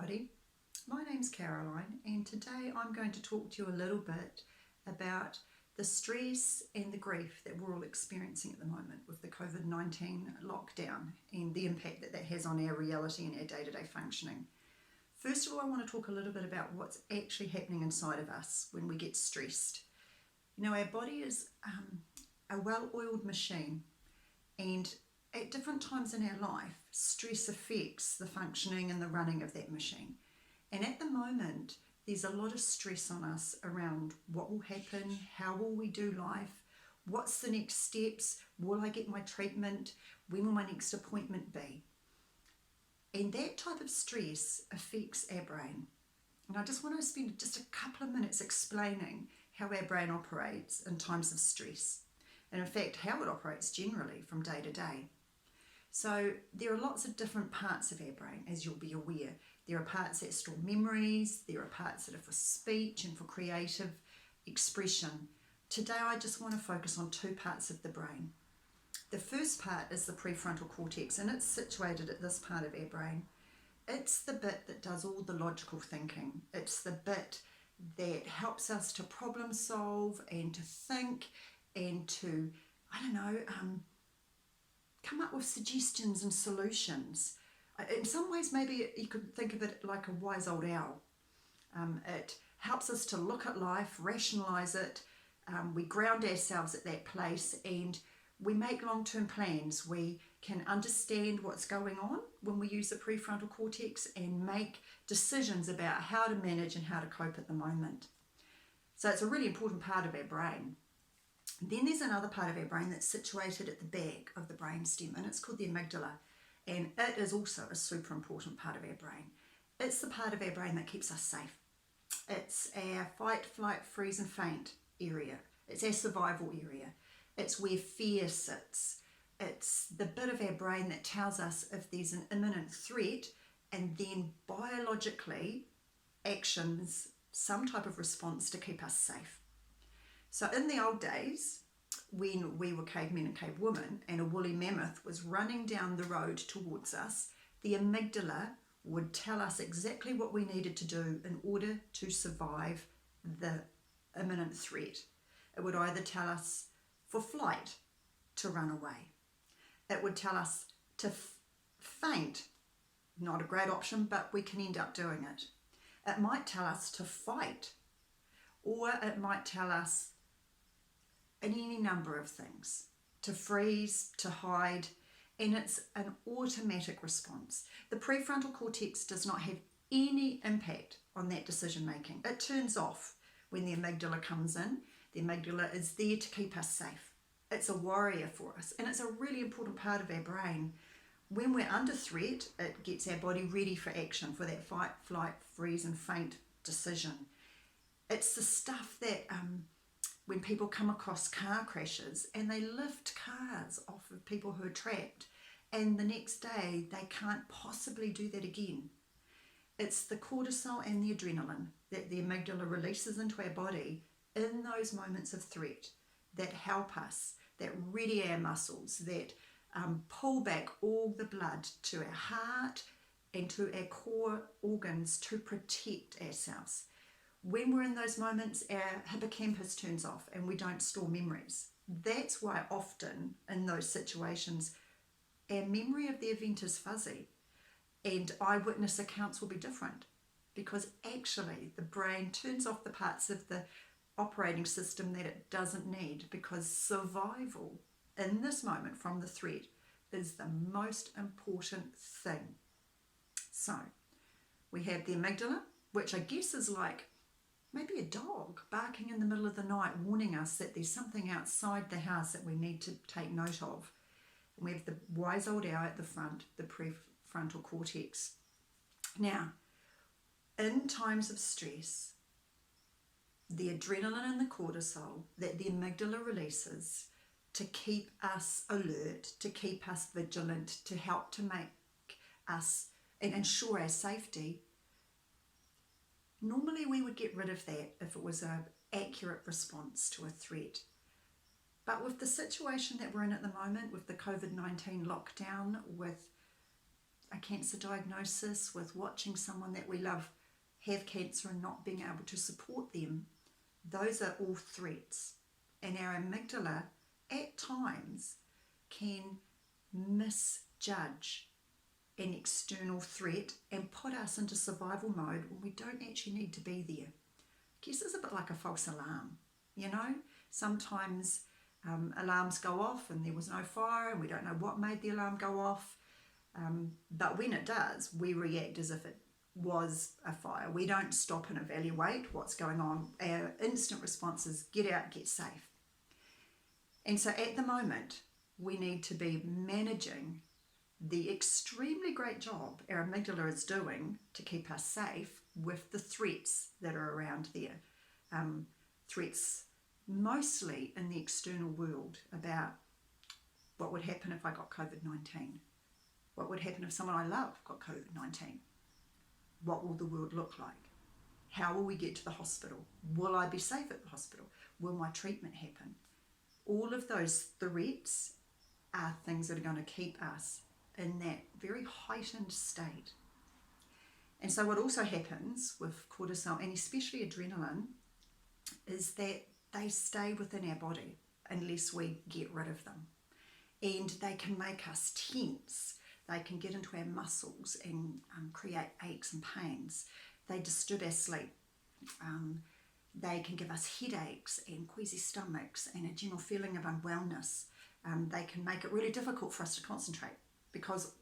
everybody. My name's Caroline, and today I'm going to talk to you a little bit about the stress and the grief that we're all experiencing at the moment with the COVID-19 lockdown and the impact that that has on our reality and our day-to-day functioning. First of all, I want to talk a little bit about what's actually happening inside of us when we get stressed. You know, our body is a well-oiled machine, and at different times in our life, stress affects the functioning and the running of that machine. And at the moment, there's a lot of stress on us around what will happen, how will we do life, what's the next steps, will I get my treatment, when will my next appointment be? And that type of stress affects our brain. And I just want to spend just a couple of minutes explaining how our brain operates in times of stress, and in fact how it operates generally from day to day. So there are lots of different parts of our brain, as you'll be aware. There are parts that store memories, there are parts that are for speech and for creative expression. Today I just want to focus on two parts of the brain. The first part is the prefrontal cortex, and it's situated at this part of our brain. It's the bit that does all the logical thinking. It's the bit that helps us to problem solve and to think and to, come up with suggestions and solutions. In some ways, maybe you could think of it like a wise old owl. It helps us to look at life, rationalise it. We ground ourselves at that place, and we make long-term plans. We can understand what's going on when we use the prefrontal cortex and make decisions about how to manage and how to cope at the moment. So it's a really important part of our brain. Then there's another part of our brain that's situated at the back of the brainstem, and it's called the amygdala. And it is also a super important part of our brain. It's the part of our brain that keeps us safe. It's our fight, flight, freeze and faint area. It's our survival area. It's where fear sits. It's the bit of our brain that tells us if there's an imminent threat, and then biologically actions some type of response to keep us safe. So in the old days, when we were cavemen and cavewomen and a woolly mammoth was running down the road towards us, the amygdala would tell us exactly what we needed to do in order to survive the imminent threat. It would either tell us for flight, to run away. It would tell us to faint, not a great option, but we can end up doing it. It might tell us to fight, or it might tell us any number of things, to freeze, to hide, and it's an automatic response. The prefrontal cortex does not have any impact on that decision making. It turns off when the amygdala comes in. The amygdala is there to keep us safe. It's a warrior for us, and it's a really important part of our brain. When we're under threat, it gets our body ready for action, for that fight, flight, freeze and faint decision. It's the stuff that when people come across car crashes and they lift cars off of people who are trapped, and the next day they can't possibly do that again. It's the cortisol and the adrenaline that the amygdala releases into our body in those moments of threat that help us, that ready our muscles, that pull back all the blood to our heart and to our core organs to protect ourselves. When we're in those moments, our hippocampus turns off and we don't store memories. That's why often in those situations, our memory of the event is fuzzy, and eyewitness accounts will be different, because actually the brain turns off the parts of the operating system that it doesn't need, because survival in this moment from the threat is the most important thing. So we have the amygdala, which I guess is like maybe a dog barking in the middle of the night, warning us that there's something outside the house that we need to take note of. And we have the wise old owl at the front, the prefrontal cortex. Now, in times of stress, the adrenaline and the cortisol that the amygdala releases to keep us alert, to keep us vigilant, to help to make us and ensure our safety. Normally we would get rid of that if it was an accurate response to a threat. But with the situation that we're in at the moment, with the COVID-19 lockdown, with a cancer diagnosis, with watching someone that we love have cancer and not being able to support them. Those are all threats. And our amygdala at times can misjudge an external threat and put us into survival mode when we don't actually need to be there. I guess it's a bit like a false alarm, you know? Sometimes alarms go off and there was no fire and we don't know what made the alarm go off. But when it does, we react as if it was a fire. We don't stop and evaluate what's going on. Our instant response is get out, get safe. And so at the moment, we need to be managing the extremely great job our amygdala is doing to keep us safe with the threats that are around there. Threats mostly in the external world about what would happen if I got COVID-19. What would happen if someone I love got COVID-19? What will the world look like? How will we get to the hospital? Will I be safe at the hospital? Will my treatment happen? All of those threats are things that are going to keep us in that very heightened state. And so what also happens with cortisol, and especially adrenaline, is that they stay within our body unless we get rid of them. And they can make us tense. They can get into our muscles and create aches and pains. They disturb our sleep. They can give us headaches and queasy stomachs and a general feeling of unwellness. They can make it really difficult for us to concentrate, because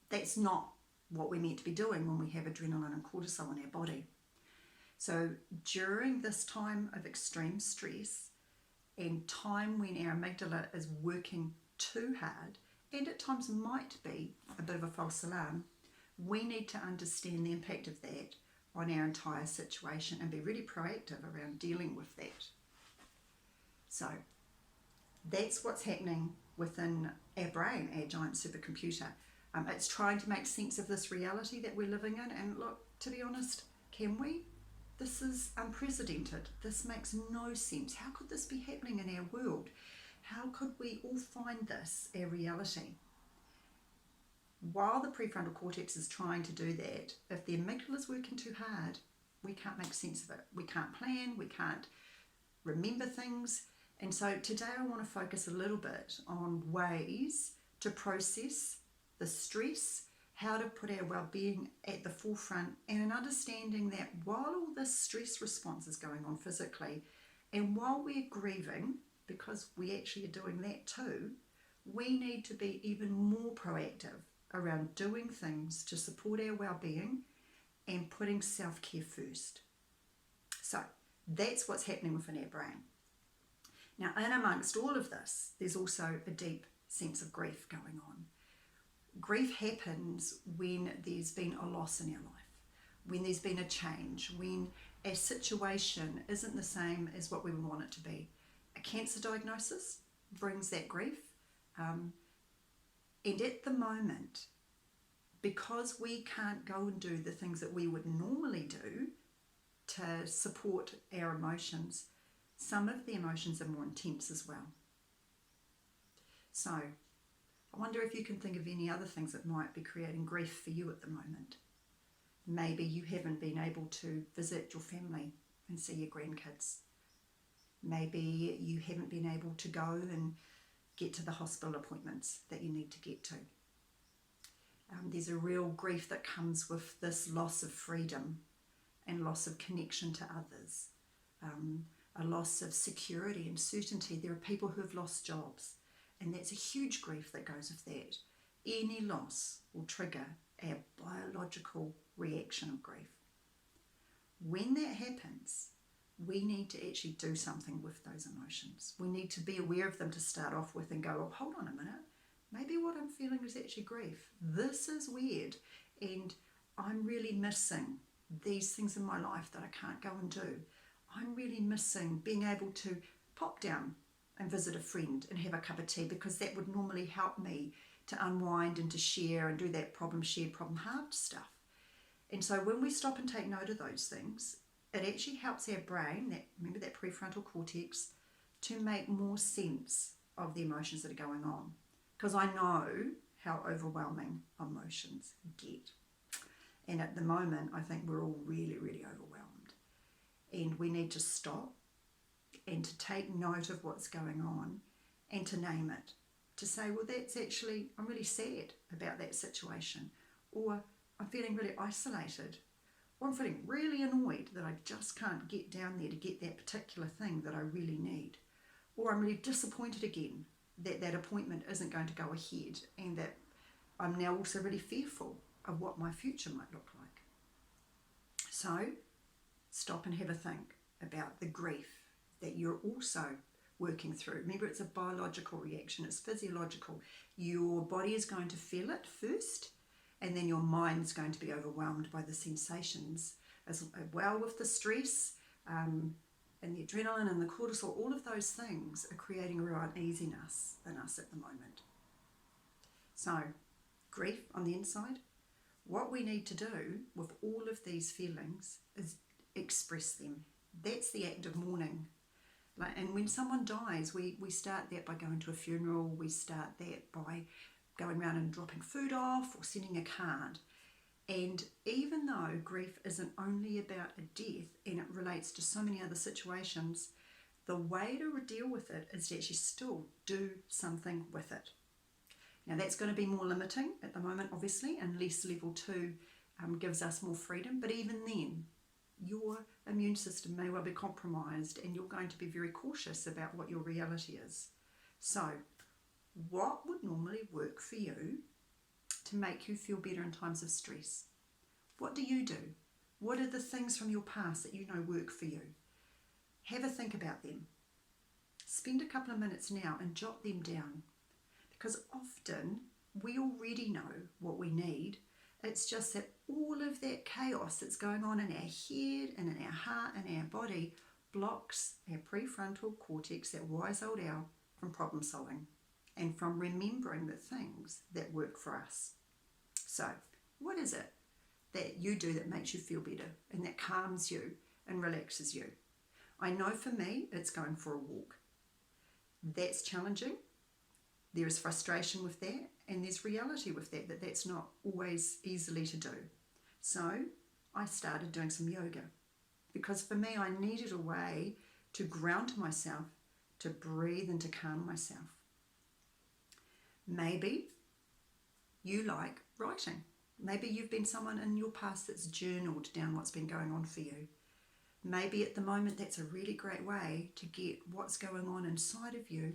that's not what we're meant to be doing when we have adrenaline and cortisol in our body. So during this time of extreme stress and time when our amygdala is working too hard, and at times might be a bit of a false alarm, we need to understand the impact of that on our entire situation and be really proactive around dealing with that. So that's what's happening within our brain, our giant supercomputer. It's trying to make sense of this reality that we're living in, and look, to be honest, can we? This is unprecedented. This makes no sense. How could this be happening in our world? How could we all find this a reality? While the prefrontal cortex is trying to do that, if the amygdala is working too hard, we can't make sense of it. We can't plan, we can't remember things. And so today I want to focus a little bit on ways to process the stress, how to put our well-being at the forefront, and an understanding that while all this stress response is going on physically, and while we're grieving, because we actually are doing that too, we need to be even more proactive around doing things to support our well-being and putting self-care first. So that's what's happening within our brain. Now, in amongst all of this, there's also a deep sense of grief going on. Grief happens when there's been a loss in our life, when there's been a change, when a situation isn't the same as what we would want it to be. A cancer diagnosis brings that grief. And at the moment, because we can't go and do the things that we would normally do to support our emotions, some of the emotions are more intense as well. So I wonder if you can think of any other things that might be creating grief for you at the moment. Maybe you haven't been able to visit your family and see your grandkids. Maybe you haven't been able to go and get to the hospital appointments that you need to get to. There's a real grief that comes with this loss of freedom and loss of connection to others, a loss of security and certainty. There are people who have lost jobs, and that's a huge grief that goes with that. Any loss will trigger a biological reaction of grief. When that happens, we need to actually do something with those emotions. We need to be aware of them to start off with and go, oh, hold on a minute. Maybe what I'm feeling is actually grief. This is weird. And I'm really missing these things in my life that I can't go and do. I'm really missing being able to pop down and visit a friend and have a cup of tea, because that would normally help me to unwind and to share and do that problem share, problem halved stuff. And so when we stop and take note of those things, it actually helps our brain, remember that prefrontal cortex, to make more sense of the emotions that are going on. Because I know how overwhelming emotions get. And at the moment, I think we're all really, really overwhelmed. And we need to stop and to take note of what's going on and to name it. To say, well, that's actually, I'm really sad about that situation. Or I'm feeling really isolated. Or I'm feeling really annoyed that I just can't get down there to get that particular thing that I really need. Or I'm really disappointed again that that appointment isn't going to go ahead, and that I'm now also really fearful of what my future might look like. So stop and have a think about the grief that you're also working through. Remember, it's a biological reaction, it's physiological. Your body is going to feel it first, and then your mind's going to be overwhelmed by the sensations as well, with the stress and the adrenaline and the cortisol. All of those things are creating a real uneasiness in us at the moment. So, grief on the inside, what we need to do with all of these feelings is express them. That's the act of mourning. And when someone dies, we start that by going to a funeral, we start that by going around and dropping food off or sending a card. And even though grief isn't only about a death and it relates to so many other situations, the way to deal with it is to actually still do something with it. Now that's going to be more limiting at the moment, obviously, unless level 2 gives us more freedom. But even then, your immune system may well be compromised and you're going to be very cautious about what your reality is. So what would normally work for you to make you feel better in times of stress? What do you do? What are the things from your past that you know work for you? Have a think about them. Spend a couple of minutes now and jot them down, because often we already know what we need. It's just that all of that chaos that's going on in our head and in our heart and our body blocks our prefrontal cortex, that wise old owl, from problem solving and from remembering the things that work for us. So what is it that you do that makes you feel better and that calms you and relaxes you? I know for me, it's going for a walk. That's challenging. There is frustration with that, and there's reality with that, that's not always easily to do. So I started doing some yoga, because for me, I needed a way to ground myself, to breathe and to calm myself. Maybe you like writing. Maybe you've been someone in your past that's journaled down what's been going on for you. Maybe at the moment that's a really great way to get what's going on inside of you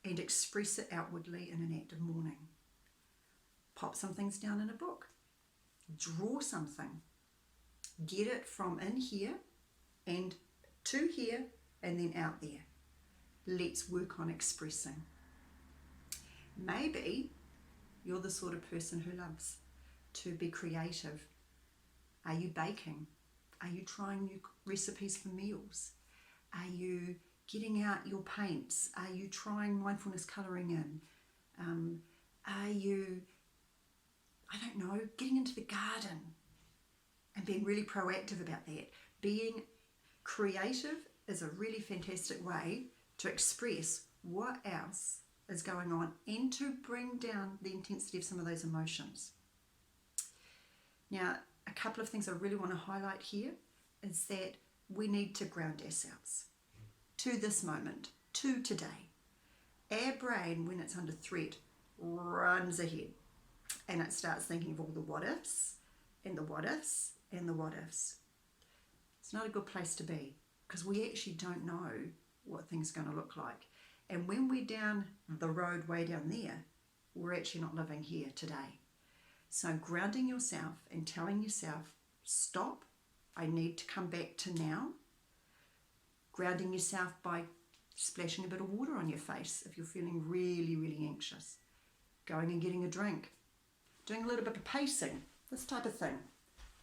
and express it outwardly in an act of mourning. Pop some things down in a book. Draw something. Get it from in here and to here and then out there. Let's work on expressing. Maybe you're the sort of person who loves to be creative. Are you baking? Are you trying new recipes for meals? Are you getting out your paints? Are you trying mindfulness colouring in? Are you, I don't know, getting into the garden and being really proactive about that? Being creative is a really fantastic way to express what else is going on and to bring down the intensity of some of those emotions. Now, a couple of things I really want to highlight here is that we need to ground ourselves to this moment, to today. Our brain, when it's under threat, runs ahead and it starts thinking of all the what ifs and the what ifs and the what ifs. It's not a good place to be, because we actually don't know what things are going to look like. And when we're down the road way down there, we're actually not living here today. So grounding yourself and telling yourself, stop, I need to come back to now. Grounding yourself by splashing a bit of water on your face if you're feeling really, really anxious. Going and getting a drink. Doing a little bit of pacing, this type of thing.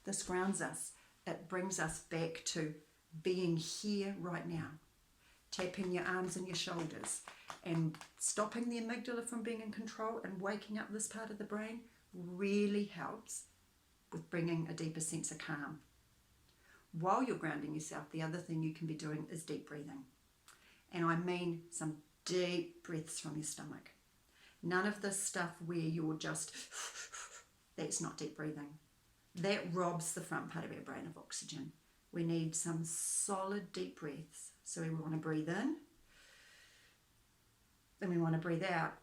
This grounds us. It brings us back to being here right now. Tapping your arms and your shoulders and stopping the amygdala from being in control and waking up this part of the brain really helps with bringing a deeper sense of calm. While you're grounding yourself, the other thing you can be doing is deep breathing. And I mean some deep breaths from your stomach. None of this stuff where you're just, that's not deep breathing. That robs the front part of our brain of oxygen. We need some solid deep breaths. So we want to breathe in, then we want to breathe out.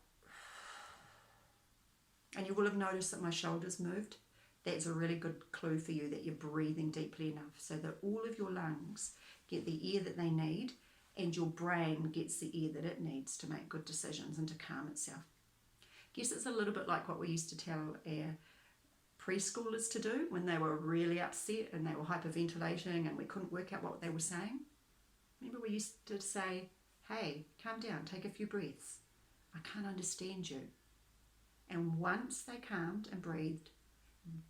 And you will have noticed that my shoulders moved. That's a really good clue for you that you're breathing deeply enough so that all of your lungs get the air that they need and your brain gets the air that it needs to make good decisions and to calm itself. I guess it's a little bit like what we used to tell our preschoolers to do when they were really upset and they were hyperventilating and we couldn't work out what they were saying. Remember we used to say, hey, calm down, take a few breaths. I can't understand you. And once they calmed and breathed,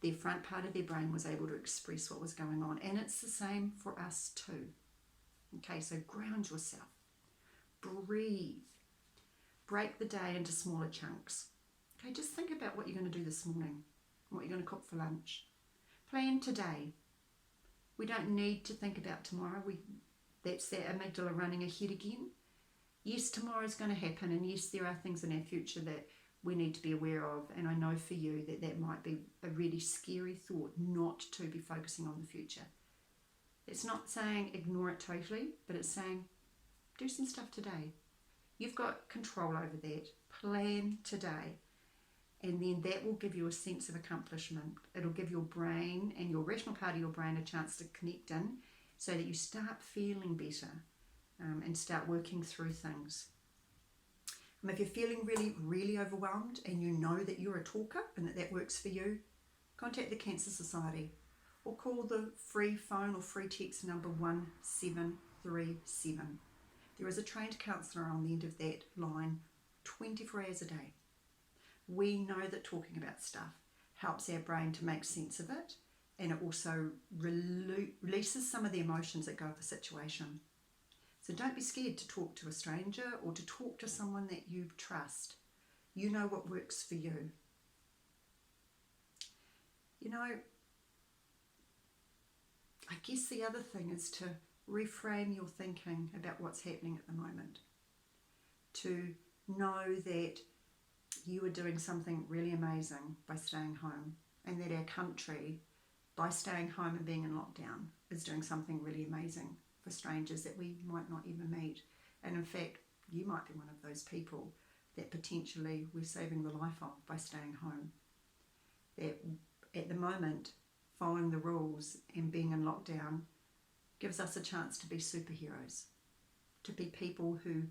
their front part of their brain was able to express what was going on. And it's the same for us too. Okay, so ground yourself. Breathe. Break the day into smaller chunks. Okay, just think about what you're going to do this morning, what you're going to cook for lunch. Plan today. We don't need to think about tomorrow. That's that amygdala running ahead again. Yes, tomorrow's going to happen, and yes, there are things in our future that we need to be aware of, and I know for you that that might be a really scary thought not to be focusing on the future. It's not saying ignore it totally, but it's saying do some stuff today. You've got control over that. Plan today, and then that will give you a sense of accomplishment. It'll give your brain and your rational part of your brain a chance to connect in so that you start feeling better and start working through things. If you're feeling really, really overwhelmed and you know that you're a talker and that works for you, contact the Cancer Society or call the free phone or free text number 1737. There is a trained counsellor on the end of that line 24 hours a day. We know that talking about stuff helps our brain to make sense of it, and it also releases some of the emotions that go with the situation. So don't be scared to talk to a stranger or to talk to someone that you trust. You know what works for you. You know, I guess the other thing is to reframe your thinking about what's happening at the moment. To know that you are doing something really amazing by staying home, and that our country, by staying home and being in lockdown, is doing something really amazing for strangers that we might not even meet. And in fact, you might be one of those people that potentially we're saving the life of by staying home. That at the moment, following the rules and being in lockdown gives us a chance to be superheroes, to be people who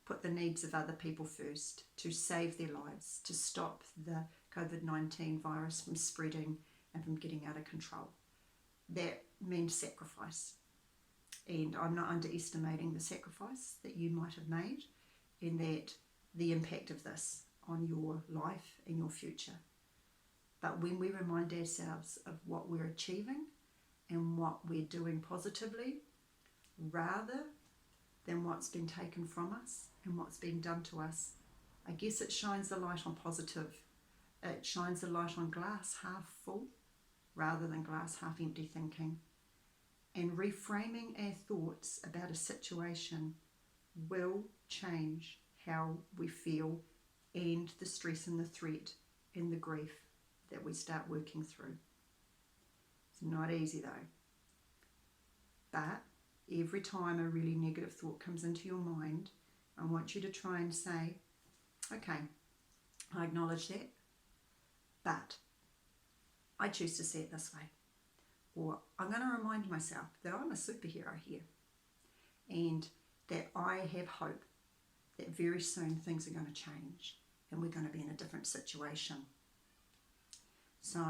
put the needs of other people first, to save their lives, to stop the COVID-19 virus from spreading and from getting out of control. That means sacrifice. And I'm not underestimating the sacrifice that you might have made and that the impact of this on your life and your future. But when we remind ourselves of what we're achieving and what we're doing positively, rather than what's been taken from us and what's been done to us, I guess it shines the light on positive. It shines the light on glass half full rather than glass half empty thinking. And reframing our thoughts about a situation will change how we feel and the stress and the threat and the grief that we start working through. It's not easy though. But every time a really negative thought comes into your mind, I want you to try and say, okay, I acknowledge that, but I choose to see it this way. Or I'm going to remind myself that I'm a superhero here and that I have hope that very soon things are going to change and we're going to be in a different situation. So,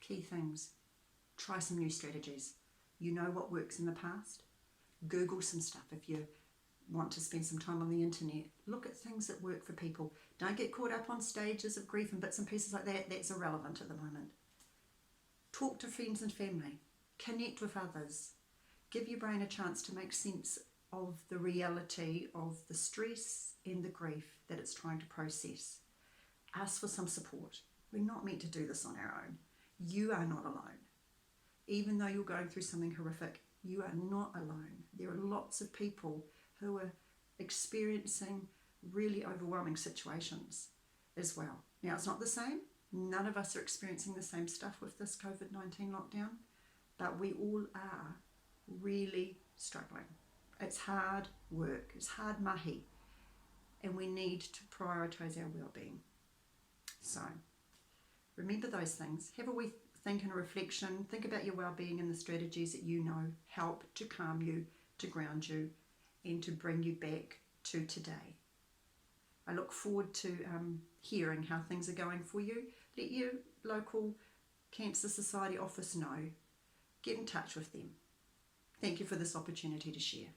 key things. Try some new strategies. You know what works in the past. Google some stuff if you want to spend some time on the internet. Look at things that work for people. Don't get caught up on stages of grief and bits and pieces like that. That's irrelevant at the moment. Talk to friends and family. Connect with others. Give your brain a chance to make sense of the reality of the stress and the grief that it's trying to process. Ask for some support. We're not meant to do this on our own. You are not alone. Even though you're going through something horrific, you are not alone. There are lots of people who are experiencing really overwhelming situations as well. Now, it's not the same. None of us are experiencing the same stuff with this COVID-19 lockdown, but we all are really struggling. It's hard work, it's hard mahi, and we need to prioritise our well-being. So remember those things. Have a wee think and a reflection. Think about your well-being and the strategies that you know help to calm you, to ground you, and to bring you back to today. I look forward to hearing how things are going for you. Let your local Cancer Society office know. Get in touch with them. Thank you for this opportunity to share.